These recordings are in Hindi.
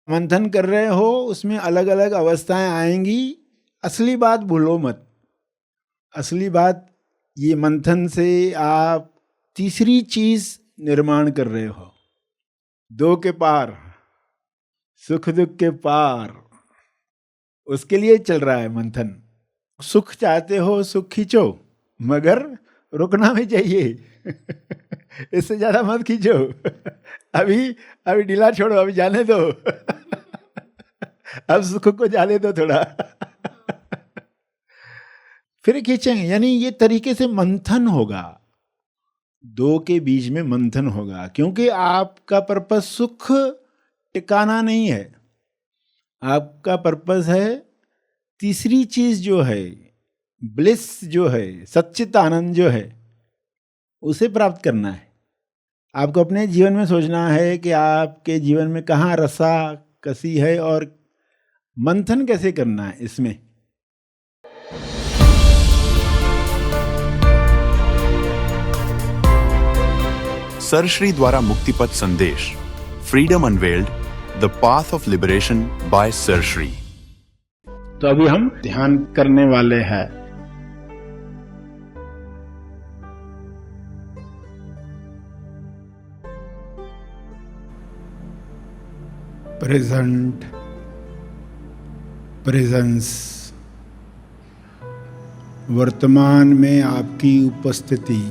मंथन कर रहे हो उसमें अलग अलग अवस्थाएं आएंगी। असली बात भूलो मत। असली बात ये मंथन से आप तीसरी चीज निर्माण कर रहे हो, दो के पार, सुख दुख के पार। उसके लिए चल रहा है मंथन। सुख चाहते हो, सुख खींचो, मगर रुकना भी चाहिए। इससे ज्यादा मत खींचो। अभी अभी ढीला छोड़ो, अभी जाने दो। अब सुख को जाने दो थोड़ा। फिर खींचेंगे, यानी ये तरीके से मंथन होगा, दो के बीच में मंथन होगा। क्योंकि आपका पर्पस सुख टिकाना नहीं है, आपका पर्पस है तीसरी चीज जो है, ब्लिस जो है, सच्चित आनंद जो है, उसे प्राप्त करना है। आपको अपने जीवन में सोचना है कि आपके जीवन में कहाँ रसा कसी है और मंथन कैसे करना है इसमें। सर श्री द्वारा मुक्तिपथ संदेश, freedom unveiled, the path of liberation by Sri Sri. तो अभी हम ध्यान करने वाले हैं। प्रेजेंट, प्रेजेंस, वर्तमान में आपकी उपस्थिति,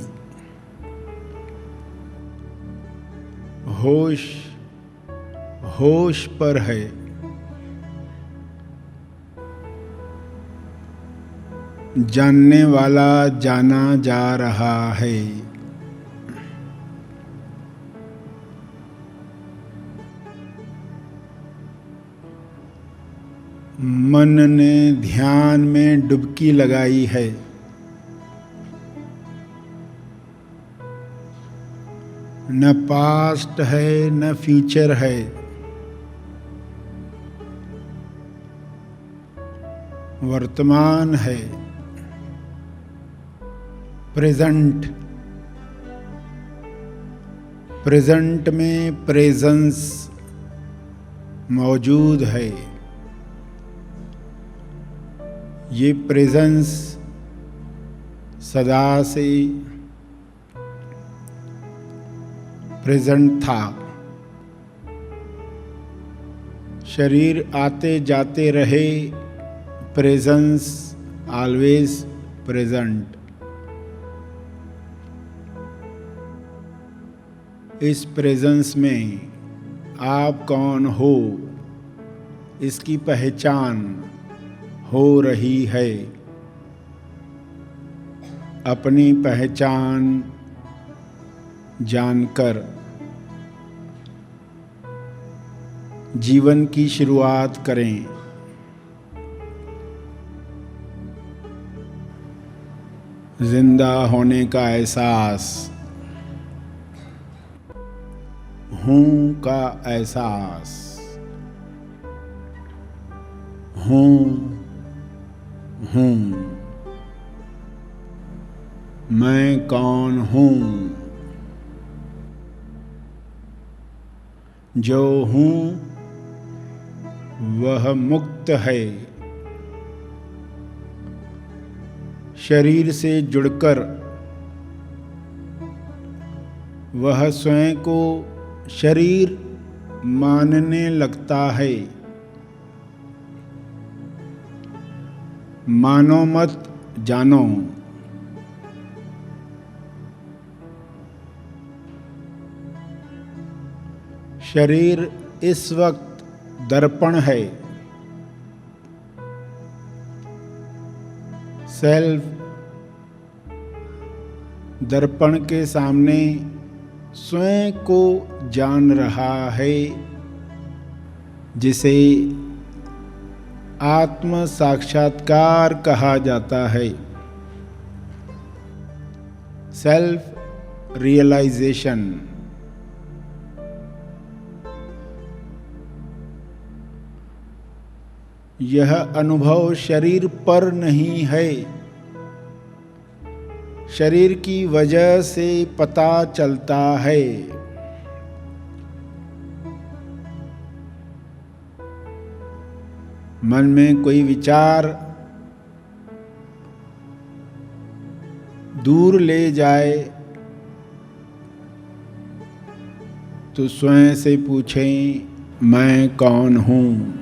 होश होश पर है। जानने वाला जाना जा रहा है। मन ने ध्यान में डुबकी लगाई है। न पास्ट है न फ्यूचर है, वर्तमान है, प्रेजेंट। प्रेजेंट में प्रेजेंस मौजूद है। ये प्रेजेंस सदा से प्रेजेंट था। शरीर आते जाते रहे, प्रेजेंस ऑलवेज प्रेजेंट। इस प्रेजेंस में आप कौन हो, इसकी पहचान हो रही है। अपनी पहचान जानकर जीवन की शुरुआत करें। जिंदा होने का एहसास, हूँ का एहसास, हूँ हूँ, मैं कौन हूँ। जो हूँ वह मुक्त है। शरीर से जुड़कर वह स्वयं को शरीर मानने लगता है। मानो मत जानो। शरीर इस वक्त दर्पण है। सेल्फ दर्पण के सामने स्वयं को जान रहा है, जिसे आत्म साक्षात्कार कहा जाता है। Self realization. यह अनुभव शरीर पर नहीं है, शरीर की वजह से पता चलता है। मन में कोई विचार दूर ले जाए तो स्वयं से पूछें, मैं कौन हूँ?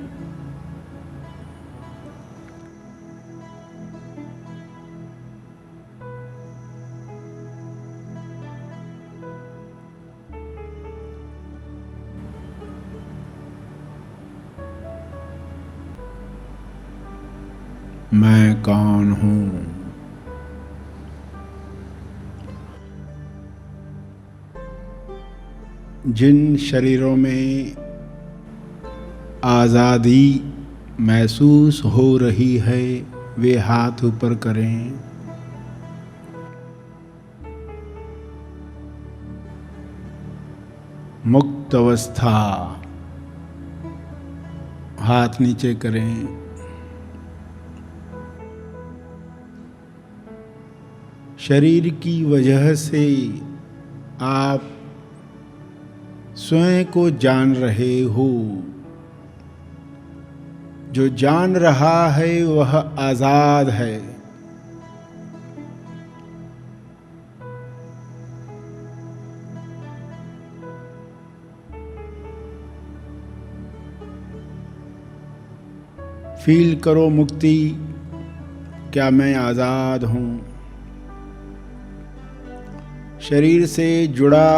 मैं कौन हूँ? जिन शरीरों में आज़ादी महसूस हो रही है वे हाथ ऊपर करें। मुक्त अवस्था, हाथ नीचे करें। शरीर की वजह से आप स्वयं को जान रहे हो। जो जान रहा है वह आजाद है। फील करो मुक्ति, क्या मैं आजाद हूं? शरीर से जुड़ा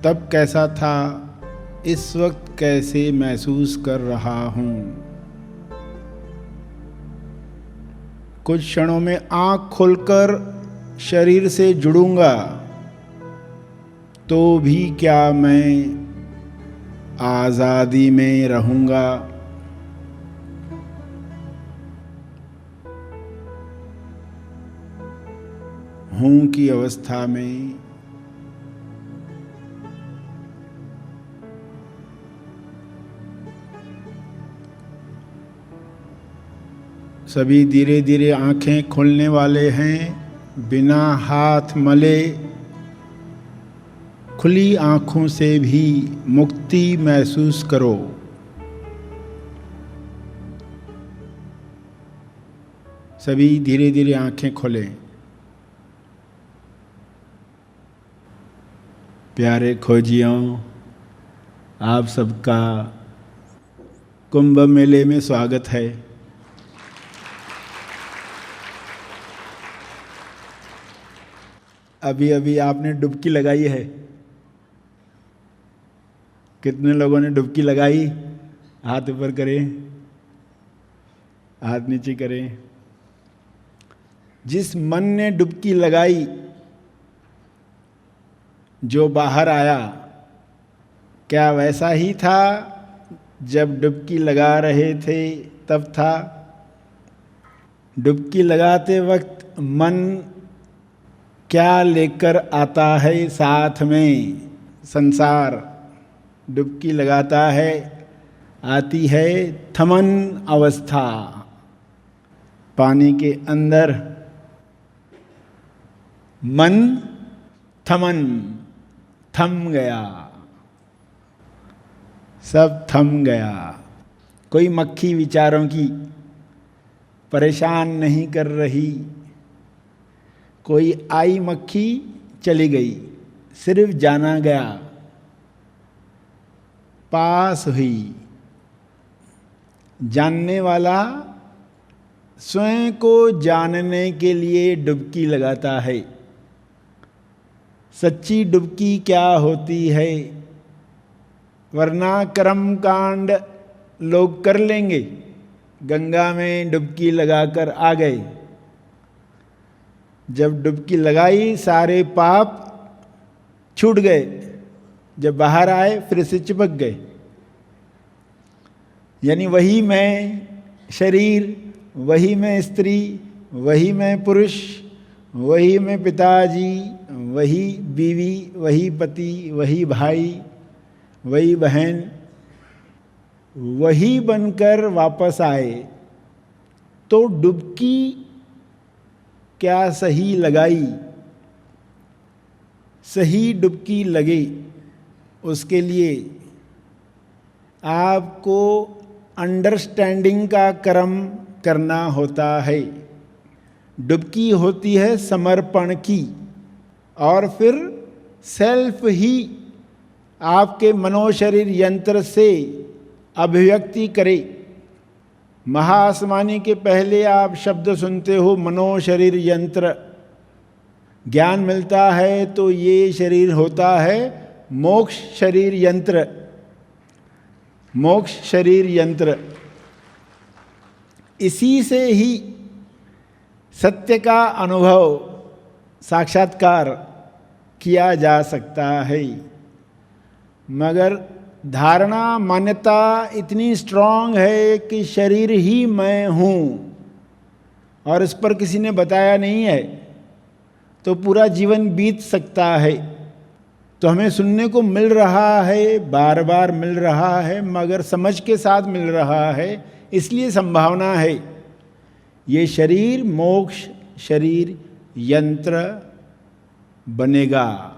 तब कैसा था, इस वक्त कैसे महसूस कर रहा हूं? कुछ क्षणों में आंख खोलकर शरीर से जुड़ूंगा तो भी क्या मैं आजादी में रहूंगा? हूं की अवस्था में सभी धीरे धीरे आंखें खोलने वाले हैं। बिना हाथ मले खुली आंखों से भी मुक्ति महसूस करो। सभी धीरे धीरे आंखें खोलें। प्यारे खोजियों, आप सबका कुंभ मेले में स्वागत है। अभी अभी आपने डुबकी लगाई है। कितने लोगों ने डुबकी लगाई? हाथ ऊपर करें, हाथ नीचे करें। जिस मन ने डुबकी लगाई, जो बाहर आया, क्या वैसा ही था जब डुबकी लगा रहे थे तब था? डुबकी लगाते वक्त मन क्या लेकर आता है साथ में? संसार डुबकी लगाता है, आती है थमन अवस्था। पानी के अंदर मन थमन, थम गया, सब थम गया। कोई मक्खी विचारों की परेशान नहीं कर रही। कोई आई मक्खी चली गई, सिर्फ जाना गया, पास हुई। जानने वाला स्वयं को जानने के लिए डुबकी लगाता है। सच्ची डुबकी क्या होती है? वरना कर्म कांड लोग कर लेंगे, गंगा में डुबकी लगाकर आ गए। जब डुबकी लगाई सारे पाप छूट गए, जब बाहर आए फिर से चिपक गए। यानी वही मैं शरीर, वही मैं स्त्री, वही मैं पुरुष, वही मैं पिताजी, वही बीवी, वही पति, वही भाई, वही बहन, वही बनकर वापस आए। तो डुबकी क्या सही लगाई? सही डुबकी लगे उसके लिए आपको अंडरस्टैंडिंग का कर्म करना होता है। डुबकी होती है समर्पण की, और फिर सेल्फ ही आपके मनोशरीर यंत्र से अभिव्यक्ति करे। महाआसमानी के पहले आप शब्द सुनते हो मनोशरीर यंत्र, ज्ञान मिलता है तो ये शरीर होता है मोक्ष शरीर यंत्र। मोक्ष शरीर यंत्र, इसी से ही सत्य का अनुभव साक्षात्कार किया जा सकता है। मगर धारणा मान्यता इतनी स्ट्रांग है कि शरीर ही मैं हूँ और इस पर किसी ने बताया नहीं है, तो पूरा जीवन बीत सकता है। तो हमें सुनने को मिल रहा है, बार बार मिल रहा है, मगर समझ के साथ मिल रहा है, इसलिए संभावना है ये शरीर मोक्ष शरीर यंत्र बनेगा।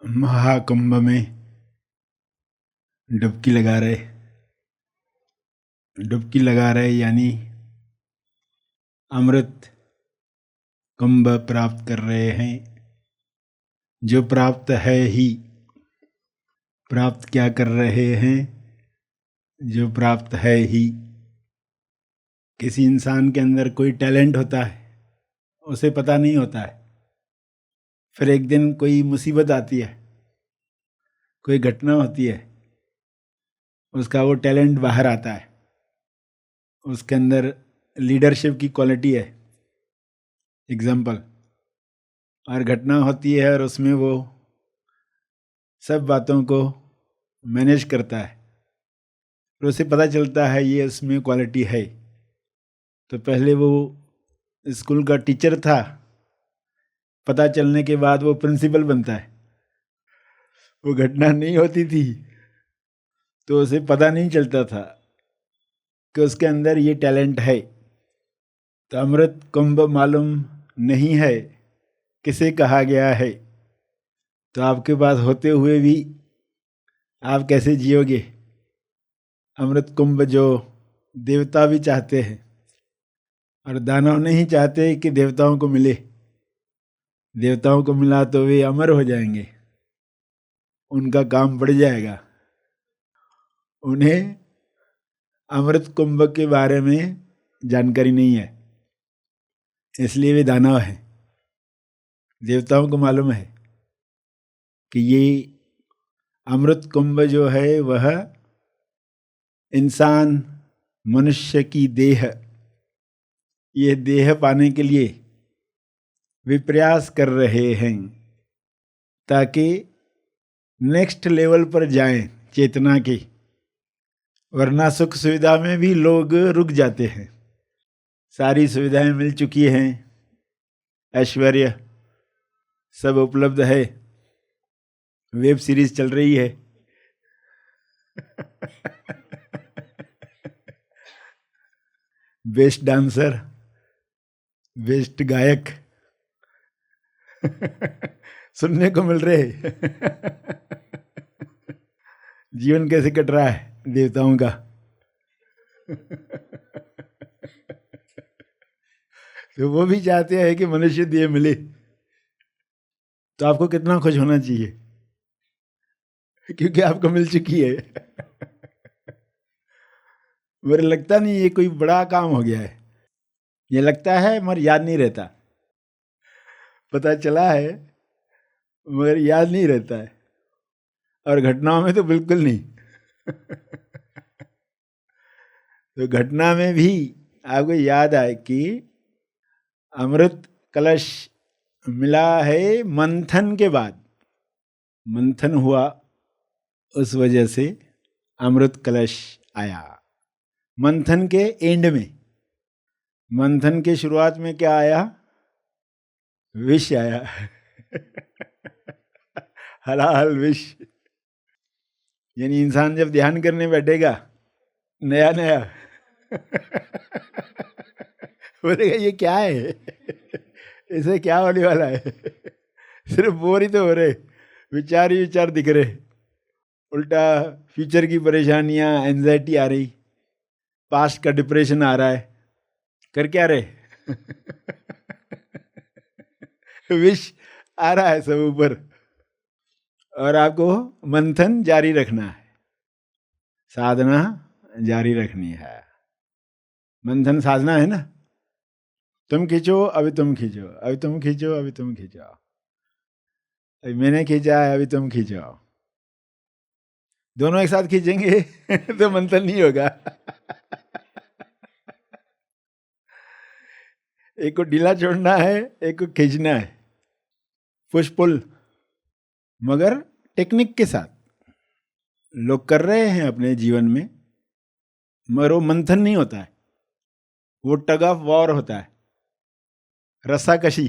महाकुंभ में डुबकी लगा रहे, डुबकी लगा रहे यानी अमृत कुंभ प्राप्त कर रहे हैं। जो प्राप्त है ही, प्राप्त क्या कर रहे हैं? जो प्राप्त है ही। किसी इंसान के अंदर कोई टैलेंट होता है, उसे पता नहीं होता है। फिर एक दिन कोई मुसीबत आती है, कोई घटना होती है, उसका वो टैलेंट बाहर आता है, उसके अंदर लीडरशिप की क्वालिटी है, एग्जाम्पल, और घटना होती है और उसमें वो सब बातों को मैनेज करता है, फिर उसे पता चलता है ये उसमें क्वालिटी है। तो पहले वो स्कूल का टीचर था, पता चलने के बाद वो प्रिंसिपल बनता है। वो घटना नहीं होती थी तो उसे पता नहीं चलता था कि उसके अंदर ये टैलेंट है। तो अमृत कुंभ मालूम नहीं है किसे कहा गया है, तो आपके पास होते हुए भी आप कैसे जियोगे? अमृत कुंभ जो देवता भी चाहते हैं और दानव नहीं चाहते कि देवताओं को मिले। देवताओं को मिला तो वे अमर हो जाएंगे, उनका काम बढ़ जाएगा। उन्हें अमृत कुंभ के बारे में जानकारी नहीं है, इसलिए वे दानव हैं। देवताओं को मालूम है कि ये अमृत कुंभ जो है वह इंसान मनुष्य की देह, ये देह पाने के लिए वे प्रयास कर रहे हैं ताकि नेक्स्ट लेवल पर जाएं चेतना के। वरना सुख सुविधा में भी लोग रुक जाते हैं। सारी सुविधाएं मिल चुकी हैं, ऐश्वर्य सब उपलब्ध है, वेब सीरीज चल रही है, बेस्ट डांसर, बेस्ट गायक सुनने को मिल रहे। जीवन कैसे कट रहा है देवताओं का? तो वो भी चाहते हैं कि मनुष्य देह मिले। तो आपको कितना खुश होना चाहिए, क्योंकि आपको मिल चुकी है। मेरे लगता नहीं ये कोई बड़ा काम हो गया है। ये लगता है मगर याद नहीं रहता। पता चला है मगर याद नहीं रहता है, और घटनाओं में तो बिल्कुल नहीं। तो घटना में भी आपको याद आए कि अमृत कलश मिला है मंथन के बाद। मंथन हुआ, उस वजह से अमृत कलश आया। मंथन के एंड में, मंथन के शुरुआत में क्या आया? विष आया। हलाल विष। यानी इंसान जब ध्यान करने बैठेगा नया नया बोलेगा ये क्या है? इसे क्या होने वाला है? सिर्फ बोर ही तो हो रहे, विचार ही विचार दिख रहे, उल्टा फ्यूचर की परेशानियां, एंजाइटी आ रही, पास्ट का डिप्रेशन आ रहा है। कर क्या रहे? विश आ रहा है सब ऊपर, और आपको मंथन जारी रखना है, साधना जारी रखनी है। मंथन साधना है ना, तुम खींचो अभी तुम खींचो, अभी तुम खींचो अभी तुम खींचो, अभी मैंने खींचा है अभी तुम खींचो। दोनों एक साथ खींचेंगे तो मंथन नहीं होगा। एक को ढीला छोड़ना है, एक को खींचना है, पुश पुल, मगर टेक्निक के साथ लोग कर रहे हैं अपने जीवन में, मगर वो मंथन नहीं होता है, वो टग ऑफ वॉर होता है, रस्साकशी।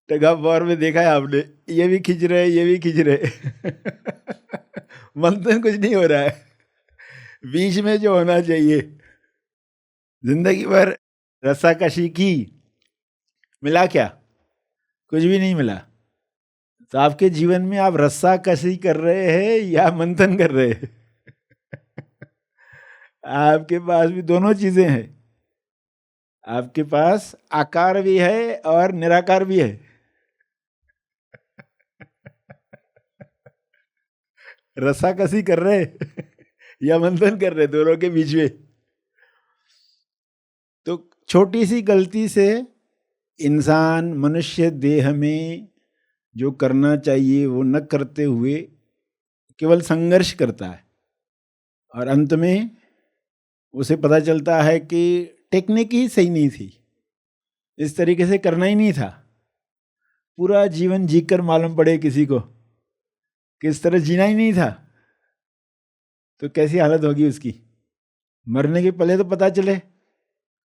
टग ऑफ वॉर में देखा है आपने, ये भी खींच रहे ये भी खींच रहे। मंथन कुछ नहीं हो रहा है। बीच में जो होना चाहिए, जिंदगी भर रस्साकशी की, मिला क्या? कुछ भी नहीं मिला। तो आपके जीवन में आप रस्साकशी कर रहे हैं या मंथन कर रहे हैं? आपके पास भी दोनों चीजें हैं। आपके पास आकार भी है और निराकार भी है। रस्साकशी कर रहे या मंथन कर रहे, दोनों के बीच में। तो छोटी सी गलती से इंसान मनुष्य देह में जो करना चाहिए वो न करते हुए केवल संघर्ष करता है, और अंत में उसे पता चलता है कि टेक्निक ही सही नहीं थी, इस तरीके से करना ही नहीं था। पूरा जीवन जीकर मालूम पड़े किसी को कि इस तरह जीना ही नहीं था, तो कैसी हालत होगी उसकी? मरने के पहले तो पता चले,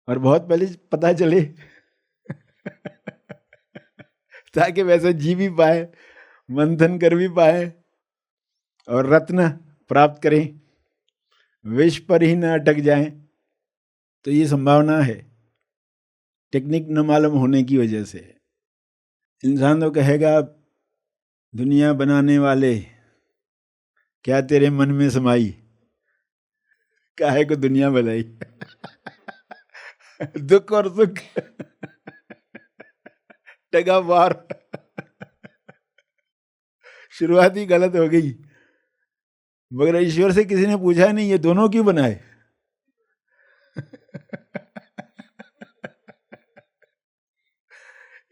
और बहुत पहले पता चले, ताकि वैसे जी भी पाए, मंथन कर भी पाए, और रत्न प्राप्त करें, विष पर ही न अटक जाएं। तो ये संभावना है टेक्निक न मालूम होने की वजह से। इंसान तो कहेगा, दुनिया बनाने वाले, क्या तेरे मन में समाई, काहे को दुनिया बनाई। दुख और सुख, टगा वार। शुरुआत ही गलत हो गई। मगर ईश्वर से किसी ने पूछा नहीं, ये दोनों क्यों बनाए?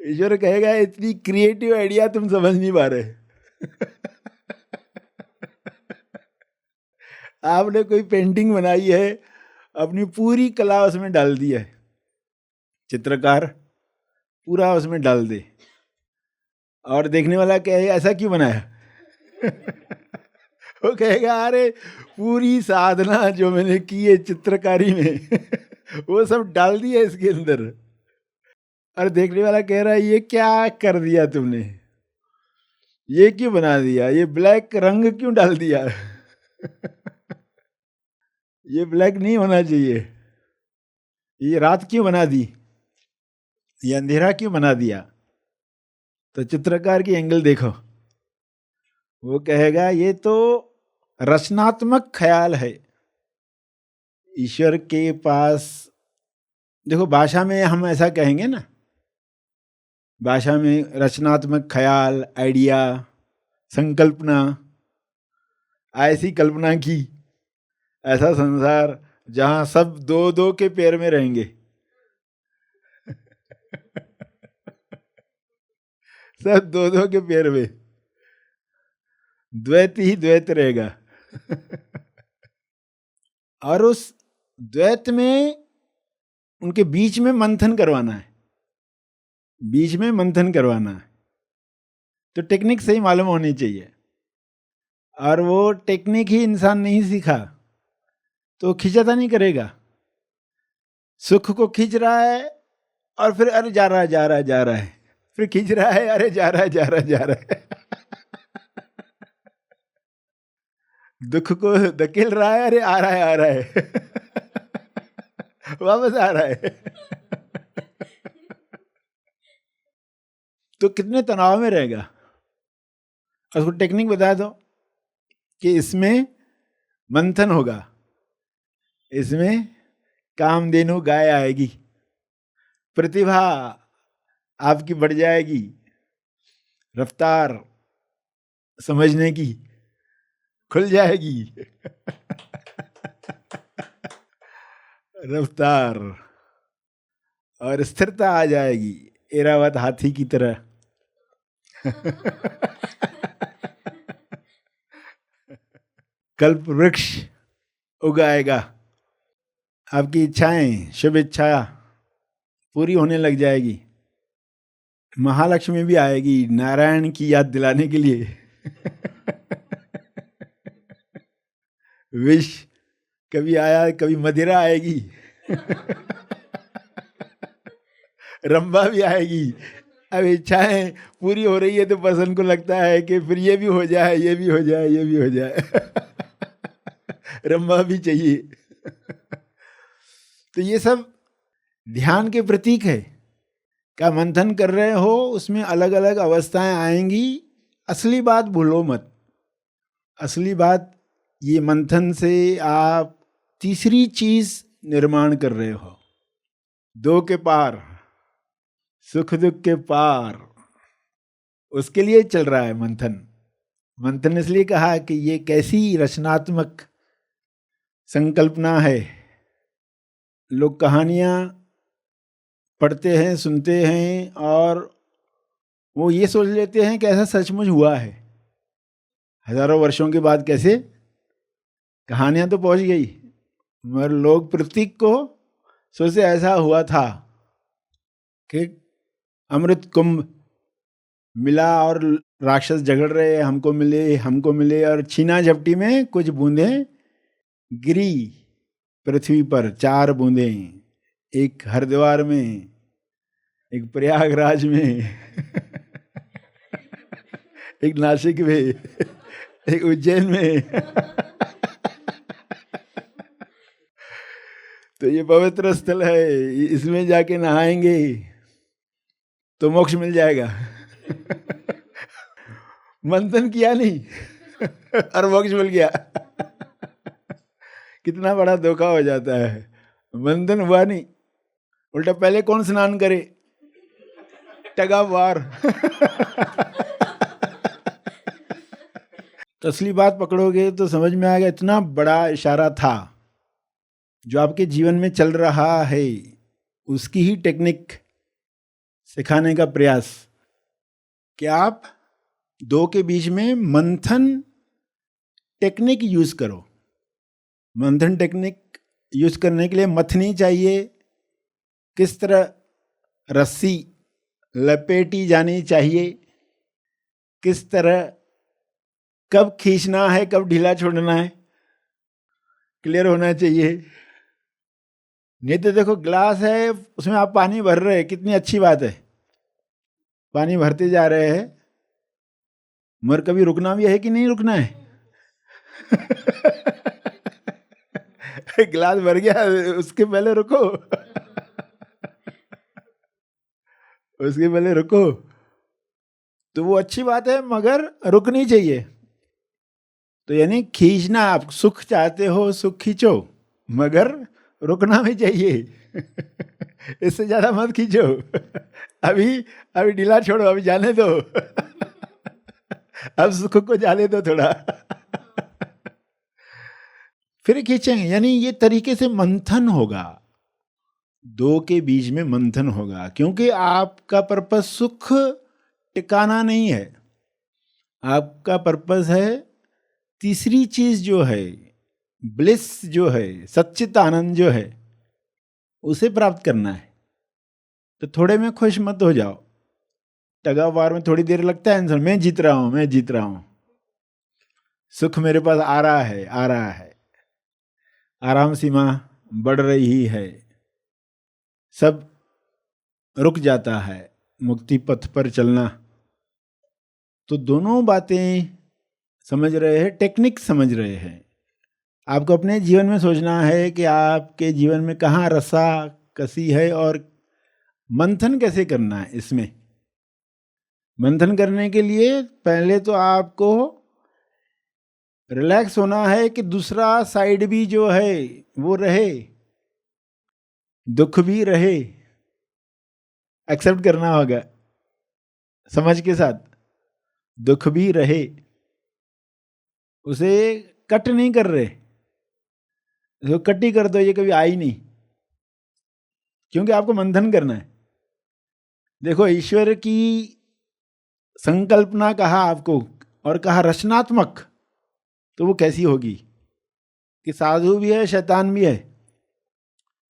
ईश्वर कहेगा, इतनी क्रिएटिव आइडिया तुम समझ नहीं पा रहे। आपने कोई पेंटिंग बनाई है, अपनी पूरी कला उसमें डाल दी है, चित्रकार पूरा उसमें डाल दे, और देखने वाला कहे ऐसा क्यों बनाया? वो कहेगा, अरे पूरी साधना जो मैंने की है चित्रकारी में वो सब डाल दिया इसके अंदर। और देखने वाला कह रहा है, ये क्या कर दिया तुमने, ये क्यों बना दिया, ये ब्लैक रंग क्यों डाल दिया? ये ब्लैक नहीं होना चाहिए, ये रात क्यों बना दी, ये अंधेरा क्यों बना दिया? तो चित्रकार की एंगल देखो, वो कहेगा ये तो रचनात्मक ख्याल है। ईश्वर के पास देखो, भाषा में हम ऐसा कहेंगे ना, भाषा में रचनात्मक ख्याल, आइडिया, संकल्पना, ऐसी कल्पना की, ऐसा संसार जहां सब दो दो के पैर में रहेंगे। सब दो दो के पैर में, द्वैत ही द्वैत रहेगा। और उस द्वैत में उनके बीच में मंथन करवाना है, बीच में मंथन करवाना है। तो टेक्निक सही मालूम होनी चाहिए, और वो टेक्निक ही इंसान नहीं सीखा तो खिंचाता नहीं करेगा। सुख को खींच रहा है, और फिर अरे जा रहा है जा रहा है जा रहा है, फिर खींच रहा है, अरे जा रहा है जा रहा है जा रहा है। दुख को धकेल रहा है, अरे आ रहा है आ रहा है। वापस आ रहा है। तो कितने तनाव में रहेगा। उसको टेक्निक बता दो कि इसमें मंथन होगा, इसमें कामधेनु गाय आएगी, प्रतिभा आपकी बढ़ जाएगी, रफ्तार समझने की खुल जाएगी। रफ्तार और स्थिरता आ जाएगी, एरावत हाथी की तरह। कल्प वृक्ष उगाएगा, आपकी इच्छाएं, शुभ इच्छा पूरी होने लग जाएगी। महालक्ष्मी भी आएगी नारायण की याद दिलाने के लिए। विष कभी आया, कभी मदिरा आएगी। रंभा भी आएगी। अब इच्छाएं पूरी हो रही है तो पर्सन को लगता है कि फिर ये भी हो जाए, ये भी हो जाए, ये भी हो जाए। रंभा भी चाहिए। तो ये सब ध्यान के प्रतीक है। क्या मंथन कर रहे हो, उसमें अलग अलग अवस्थाएं आएंगी। असली बात भूलो मत। असली बात ये मंथन से आप तीसरी चीज निर्माण कर रहे हो, दो के पार, सुख दुख के पार। उसके लिए चल रहा है मंथन। मंथन इसलिए कहा कि ये कैसी रचनात्मक संकल्पना है। लोग कहानियां पढ़ते हैं, सुनते हैं और वो ये सोच लेते हैं कि ऐसा सचमुच हुआ है। हजारों वर्षों के बाद कैसे कहानियां तो पहुंच गई, मगर लोग प्रतीक को सोचे ऐसा हुआ था कि अमृत कुंभ मिला और राक्षस झगड़ रहे, हमको मिले, हमको मिले, और छीना झपटी में कुछ बूंदें गिरी पृथ्वी पर। 4 बूंदें, एक हरिद्वार में, एक प्रयागराज में, एक नासिक में, एक उज्जैन में। तो ये पवित्र स्थल है, इसमें जाके नहाएंगे तो मोक्ष मिल जाएगा। मंथन किया नहीं और मोक्ष मिल गया। कितना बड़ा धोखा हो जाता है। मंथन हुआ नहीं, उल्टा पहले कौन स्नान करे, टगा वार। तो असली बात पकड़ोगे तो समझ में आएगा, इतना बड़ा इशारा था जो आपके जीवन में चल रहा है, उसकी ही टेक्निक सिखाने का प्रयास कि आप दो के बीच में मंथन टेक्निक यूज करो। मंथन टेक्निक यूज करने के लिए मथनी चाहिए, किस तरह रस्सी लपेटी जानी चाहिए, किस तरह कब खींचना है, कब ढीला छोड़ना है, क्लियर होना चाहिए। नहीं तो देखो ग्लास है, उसमें आप पानी भर रहे हैं, कितनी अच्छी बात है, पानी भरते जा रहे हैं, मगर कभी रुकना भी है कि नहीं रुकना है। गिलास भर गया, उसके पहले रुको। उसके पहले रुको। तो वो अच्छी बात है, मगर रुकनी चाहिए। तो यानी खींचना, आप सुख चाहते हो, सुख खींचो, मगर रुकना भी चाहिए। इससे ज्यादा मत खींचो। अभी ढीला छोड़ो, अभी जाने दो। अब सुख को जाने दो थोड़ा, फिर खींचेंगे। यानी ये तरीके से मंथन होगा, दो के बीच में मंथन होगा। क्योंकि आपका पर्पस सुख टिकाना नहीं है, आपका पर्पस है तीसरी चीज जो है, ब्लिस जो है, सच्चित आनंद जो है, उसे प्राप्त करना है। तो थोड़े में खुश मत हो जाओ। टगावार में थोड़ी देर लगता है इंसान, मैं जीत रहा हूं, मैं जीत रहा हूं, सुख मेरे पास आ रहा है, आ रहा है, आराम सीमा बढ़ रही है, सब रुक जाता है, मुक्ति पथ पर चलना। तो दोनों बातें समझ रहे हैं, टेक्निक समझ रहे हैं। आपको अपने जीवन में सोचना है कि आपके जीवन में कहाँ रस्सा कसी है और मंथन कैसे करना है। इसमें मंथन करने के लिए पहले तो आपको रिलैक्स होना है कि दूसरा साइड भी जो है वो रहे, दुख भी रहे, एक्सेप्ट करना होगा समझ के साथ। दुख भी रहे, उसे कट नहीं कर रहे, तो कटी कर दो ये कभी आई नहीं, क्योंकि आपको मंथन करना है। देखो, ईश्वर की संकल्पना कहा आपको और कहा रचनात्मक, तो वो कैसी होगी कि साधु भी है, शैतान भी है,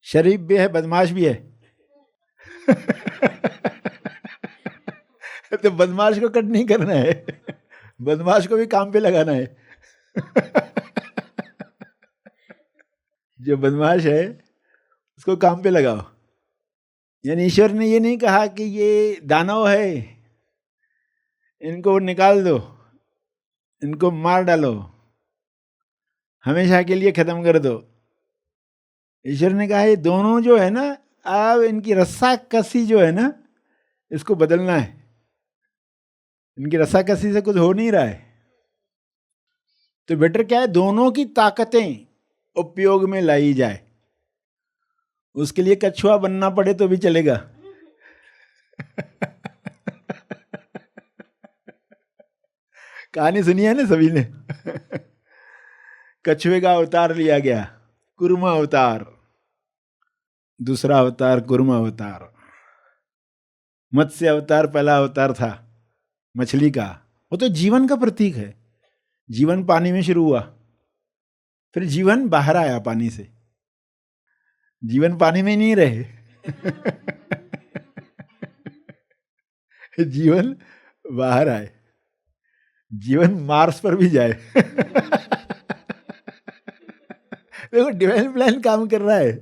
शरीफ भी है, बदमाश भी है। तो बदमाश को कट नहीं करना है, बदमाश को भी काम पे लगाना है। जो बदमाश है उसको काम पे लगाओ। यानी ईश्वर ने ये नहीं कहा कि ये दानव है, इनको निकाल दो, इनको मार डालो, हमेशा के लिए खत्म कर दो। ईश्वर ने कहा ये दोनों जो है ना, अब इनकी रस्सा कसी जो है ना, इसको बदलना है। इनकी रस्सा कसी से कुछ हो नहीं रहा है, तो बेटर क्या है, दोनों की ताकतें उपयोग में लाई जाए। उसके लिए कछुआ बनना पड़े तो भी चलेगा। कहानी सुनी है ना सभी ने। कछुए का अवतार लिया गया, कुर्मा अवतार, दूसरा अवतार कुर्मा अवतार। मत्स्य अवतार पहला अवतार था मछली का, वो तो जीवन का प्रतीक है। जीवन पानी में शुरू हुआ, फिर जीवन बाहर आया पानी से। जीवन पानी में नहीं रहे। जीवन बाहर आए, जीवन मार्स पर भी जाए। देखो, डिवाइन प्लान काम कर रहा है।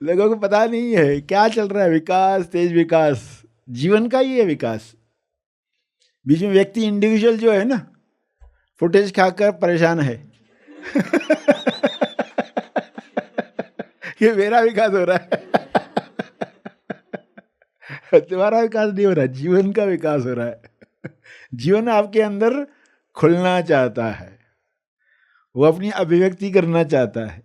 लोगों को पता नहीं है क्या चल रहा है। विकास, तेज विकास, जीवन का ही है विकास। बीच में व्यक्ति इंडिविजुअल जो है ना, फुटेज खाकर परेशान है। ये मेरा विकास हो रहा है। तुम्हारा विकास नहीं हो रहा, जीवन का विकास हो रहा है। जीवन आपके अंदर खुलना चाहता है, वो अपनी अभिव्यक्ति करना चाहता है।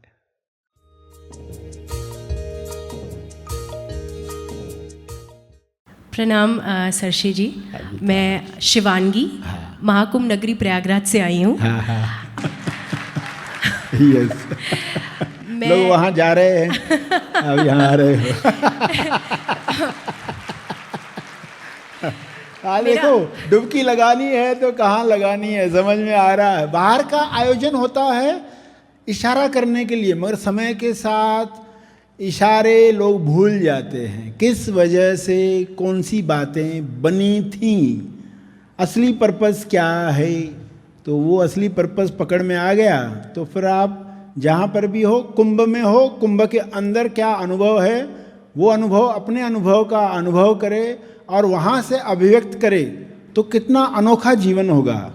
प्रणाम सरशी जी, मैं शिवांगी, महाकुंभ नगरी प्रयागराज से आई हूँ। यस, लोग वहाँ जा रहे हैं, अब यहाँ आ रहे हो। देखो, डुबकी लगानी है तो कहाँ लगानी है समझ में आ रहा है। बाहर का आयोजन होता है इशारा करने के लिए, मगर समय के साथ इशारे लोग भूल जाते हैं। किस वजह से कौन सी बातें बनी थी, असली पर्पस क्या है, तो वो असली पर्पस पकड़ में आ गया। तो फिर आप जहाँ पर भी हो, कुंभ में हो, कुंभ के अंदर क्या अनुभव है, वो अनुभव, अपने अनुभव का अनुभव करे और वहाँ से अभिव्यक्त करे, तो कितना अनोखा जीवन होगा।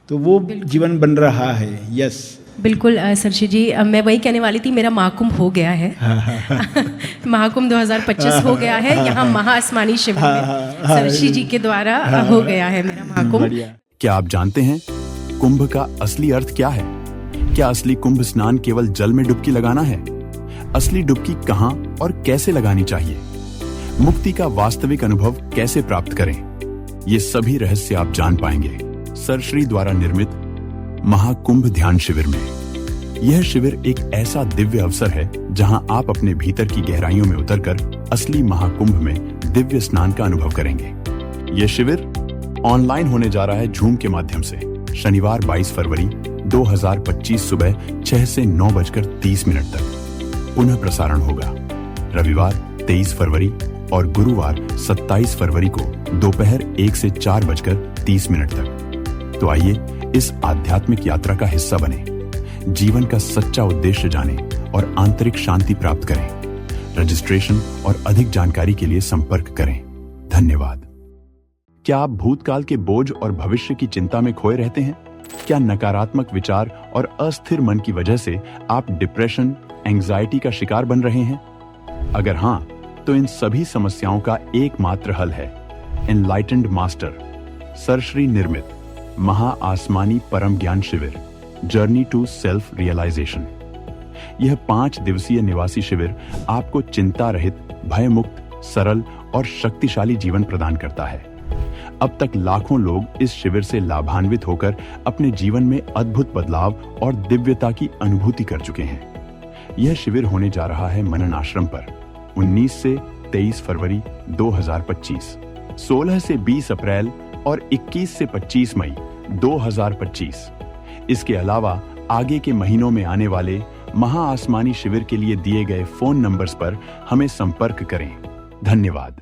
तो वो जीवन बन रहा है। यस, बिल्कुल सरशी जी, मैं वही कहने वाली थी, मेरा महाकुंभ हो गया है। महाकुंभ 2025 हो गया है यहाँ महाआसमानी शिविर में, सरशी जी के द्वारा हो गया है मेरा महाकुंभ। क्या आप जानते हैं कुंभ का असली अर्थ क्या है? क्या असली कुंभ स्नान केवल जल में डुबकी लगाना है? असली डुबकी कहाँ और कैसे लगानी चाहिए? मुक्ति का वास्तविक अनुभव कैसे प्राप्त करें? ये सभी रहस्य आप जान पाएंगे सर श्री द्वारा निर्मित महाकुंभ ध्यान शिविर में। यह शिविर एक ऐसा दिव्य अवसर है जहां आप अपने भीतर की गहराइयों में उतरकर असली महाकुंभ में दिव्य स्नान का अनुभव करेंगे। यह शिविर ऑनलाइन होने जा रहा है जूम के माध्यम से। शनिवार 22 फरवरी 2025 सुबह 6 से 9:30 तक पुनः प्रसारण होगा। रविवार 23 फरवरी और गुरुवार 27 फरवरी को दोपहर 1 से 4:30 तक। तो आइए इस आध्यात्मिक यात्रा का हिस्सा बने, जीवन का सच्चा उद्देश्य जाने और आंतरिक शांति प्राप्त करें। रजिस्ट्रेशन और अधिक जानकारी के लिए संपर्क करें। धन्यवाद। क्या आप भूतकाल के बोझ और भविष्य की चिंता में खोए रहते हैं? क्या नकारात्मक विचार और अस्थिर मन की वजह से आप डिप्रेशन, एंजाइटी का शिकार बन रहे हैं? अगर हां, तो इन सभी समस्याओं का एकमात्र हल है एनलाइटेंड मास्टर सर श्री निर्मित महा आसमानी परम ज्ञान शिविर जर्नी टू सेल्फ रियलाइजेशन। यह 5 दिवसीय निवासी शिविर आपको चिंता रहित, भयमुक्त, सरल और शक्तिशाली जीवन प्रदान करता है। अब तक लाखों लोग इस शिविर से लाभान्वित होकर अपने जीवन में अद्भुत बदलाव और दिव्यता की अनुभूति कर चुके हैं। यह शिविर होने जा रहा है मनन आश्रम पर 19 से 23 फरवरी 2025, 16 से 20 अप्रैल और 21 से 25 मई 2025। इसके अलावा आगे के महीनों में आने वाले महा आसमानी शिविर के लिए दिए गए फोन नंबर्स पर हमें संपर्क करें। धन्यवाद।